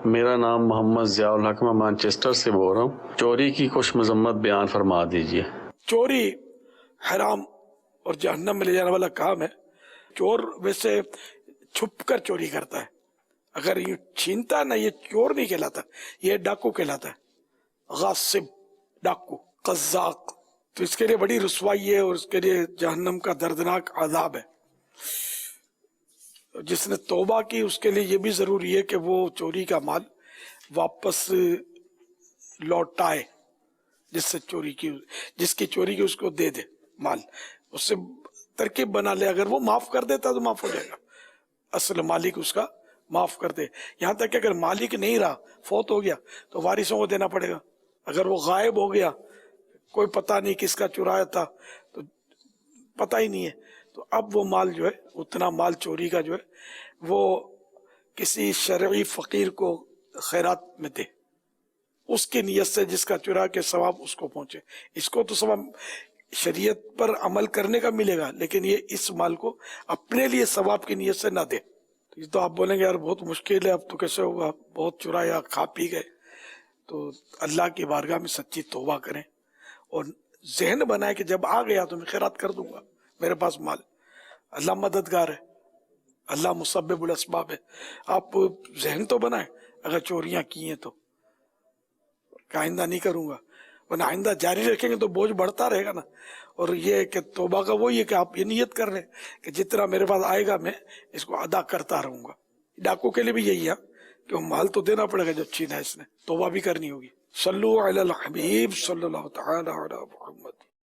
میرا نام محمد ضیاء الحق، میں مانچسٹر سے بول رہا ہوں۔ چوری کی کچھ مذمت بیان فرما دیجیے۔ چوری حرام اور جہنم میں لے جانے والا کام ہے۔ چور ویسے چھپ کر چوری کرتا ہے، اگر یہ چھینتا نہ، یہ چور نہیں کہلاتا، یہ ڈاکو کہلاتا ہے، غاصب، ڈاکو، قزاق۔ تو اس کے لیے بڑی رسوائی ہے اور اس کے لیے جہنم کا دردناک عذاب ہے۔ جس نے توبہ کی اس کے لیے یہ بھی ضروری ہے کہ وہ چوری کا مال واپس لوٹائے، جس سے چوری کی، جس کی چوری کی اس کو دے دے مال، اس سے ترکیب بنا لے۔ اگر وہ معاف کر دیتا تو معاف ہو جائے گا، اصل مالک اس کا معاف کر دے۔ یہاں تک کہ اگر مالک نہیں رہا، فوت ہو گیا، تو وارثوں کو دینا پڑے گا۔ اگر وہ غائب ہو گیا، کوئی پتہ نہیں کس کا چرایا تھا، تو پتہ ہی نہیں ہے، تو اب وہ مال جو ہے، اتنا مال چوری کا جو ہے، وہ کسی شرعی فقیر کو خیرات میں دے، اس کی نیت سے، جس کا چرا کے ثواب اس کو پہنچے۔ اس کو تو ثواب شریعت پر عمل کرنے کا ملے گا، لیکن یہ اس مال کو اپنے لیے ثواب کی نیت سے نہ دے۔ یہ تو آپ بولیں گے یار بہت مشکل ہے، اب تو کیسے ہوگا، بہت چرایا، کھا پی گئے۔ تو اللہ کی بارگاہ میں سچی توبہ کریں اور ذہن بنائے کہ جب آ گیا تو میں خیرات کر دوں گا، میرے پاس مال، اللہ مددگار ہے، اللہ مسبب الاسباب ہے۔ آپ ذہن تو بنائیں، اگر چوریاں کی ہیں تو کہ آئندہ نہیں کروں گا، ورنہ آئندہ جاری رکھیں گے تو بوجھ بڑھتا رہے گا نا۔ اور یہ کہ توبہ کا وہی ہے کہ آپ یہ نیت کر رہے ہیں کہ جتنا میرے پاس آئے گا میں اس کو ادا کرتا رہوں گا۔ ڈاکو کے لیے بھی یہی ہے کہ وہ مال تو دینا پڑے گا جو چھینا ہے اس نے، توبہ بھی کرنی ہوگی۔ صلو علی الحبیب صلی اللہ تعالی علی محمد۔